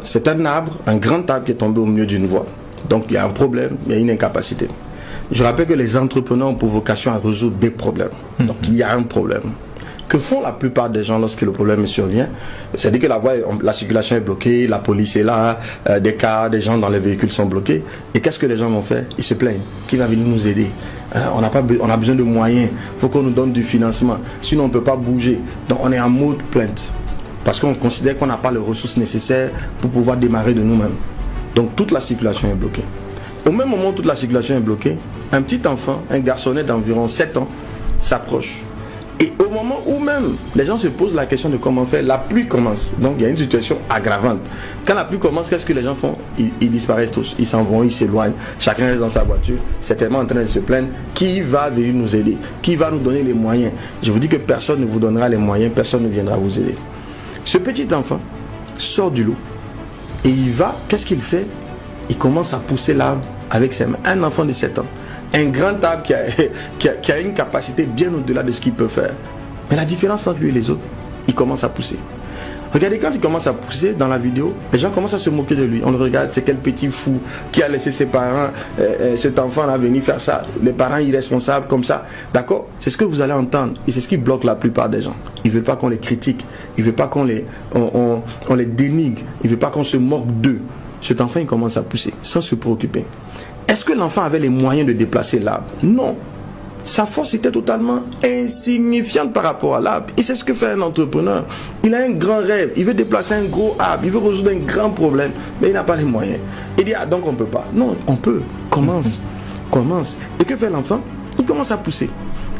C'est un arbre, un grand arbre qui est tombé au milieu d'une voie. Donc il y a un problème, il y a une incapacité. Je rappelle que les entrepreneurs ont pour vocation à résoudre des problèmes. Donc il y a un problème. Que font la plupart des gens lorsque le problème survient? C'est-à-dire que la circulation est bloquée, la police est là, des cars, des gens dans les véhicules sont bloqués. Et qu'est-ce que les gens vont faire? Ils se plaignent. Qui va venir nous aider? On a besoin de moyens. Il faut qu'on nous donne du financement. Sinon on ne peut pas bouger. Donc on est en mode plainte. Parce qu'on considère qu'on n'a pas les ressources nécessaires pour pouvoir démarrer de nous-mêmes. Donc toute la circulation est bloquée. Au même moment où toute la circulation est bloquée, un petit enfant, un garçonnet d'environ 7 ans, s'approche. Et au moment où même les gens se posent la question de comment faire, la pluie commence. Donc il y a une situation aggravante. Quand la pluie commence, qu'est-ce que les gens font? Ils disparaissent tous. Ils s'en vont, ils s'éloignent. Chacun reste dans sa voiture, certainement en train de se plaindre. Qui va venir nous aider? Qui va nous donner les moyens? Je vous dis que personne ne vous donnera les moyens, personne ne viendra vous aider. Ce petit enfant sort du lot. Et il va, qu'est-ce qu'il fait? Il commence à pousser l'arbre avec ses mains. Un enfant de 7 ans. Un grand arbre qui a une capacité bien au-delà de ce qu'il peut faire. Mais la différence entre lui et les autres, il commence à pousser. Regardez, quand il commence à pousser dans la vidéo, les gens commencent à se moquer de lui. On le regarde, c'est quel petit fou qui a laissé ses parents, cet enfant-là venir faire ça. Les parents irresponsables comme ça. D'accord? C'est ce que vous allez entendre. Et c'est ce qui bloque la plupart des gens. Ils ne veulent pas qu'on les critique. Ils ne veulent pas qu'on les dénigre. Ils ne veulent pas qu'on se moque d'eux. Cet enfant, il commence à pousser sans se préoccuper. Est-ce que l'enfant avait les moyens de déplacer l'arbre? Non. Sa force était totalement insignifiante par rapport à l'arbre. Et c'est ce que fait un entrepreneur. Il a un grand rêve. Il veut déplacer un gros arbre. Il veut résoudre un grand problème. Mais il n'a pas les moyens. Il dit, ah donc on ne peut pas. Non, on peut. Commence. Commence. Et que fait l'enfant? Il commence à pousser.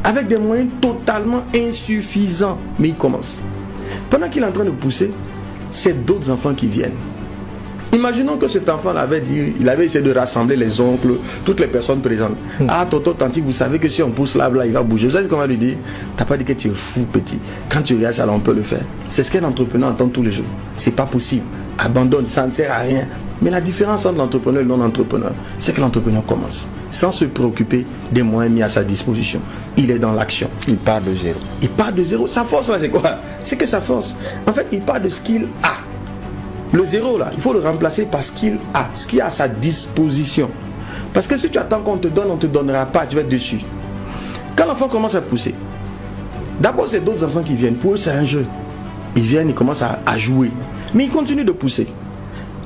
Avec des moyens totalement insuffisants. Mais il commence. Pendant qu'il est en train de pousser, c'est d'autres enfants qui viennent. Imaginons que cet enfant avait dit, il avait essayé de rassembler les oncles, toutes les personnes présentes. Ah, tonton, tanti, vous savez que si on pousse l'arbre là, il va bouger. Vous savez comment lui dire? T'as pas dit que tu es fou, petit. Quand tu regardes ça, là, on peut le faire. C'est ce qu'un entrepreneur entend tous les jours. C'est pas possible. Abandonne, ça ne sert à rien. Mais la différence entre l'entrepreneur et le non-entrepreneur, c'est que l'entrepreneur commence sans se préoccuper des moyens mis à sa disposition. Il est dans l'action. Il part de zéro. Il part de zéro. Sa force là, c'est quoi? C'est que sa force, en fait, il part de ce qu'il a. Le zéro là, il faut le remplacer par ce qu'il a, ce qu'il a à sa disposition. Parce que si tu attends qu'on te donne, on ne te donnera pas, tu vas être dessus. Quand l'enfant commence à pousser, d'abord c'est d'autres enfants qui viennent. Pour eux c'est un jeu. Ils viennent, ils commencent à jouer. Mais ils continuent de pousser.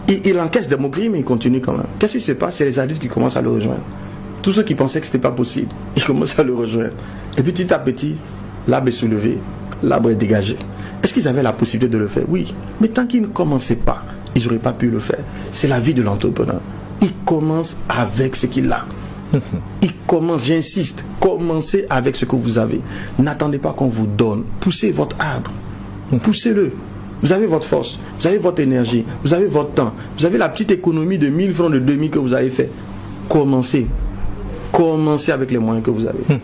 Il encaisse des moqueries, mais il continue quand même. Qu'est-ce qui se passe? C'est les adultes qui commencent à le rejoindre. Tous ceux qui pensaient que ce n'était pas possible, ils commencent à le rejoindre. Et petit à petit, l'arbre est soulevé, l'arbre est dégagé. Est-ce qu'ils avaient la possibilité de le faire? Oui. Mais tant qu'ils ne commençaient pas, ils n'auraient pas pu le faire. C'est la vie de l'entrepreneur. Il commence avec ce qu'il a. Il commence, j'insiste, commencez avec ce que vous avez. N'attendez pas qu'on vous donne. Poussez votre arbre. Poussez-le. Vous avez votre force, vous avez votre énergie, vous avez votre temps, vous avez la petite économie de 1000 francs, de 2000 que vous avez fait. Commencez. Commencez avec les moyens que vous avez.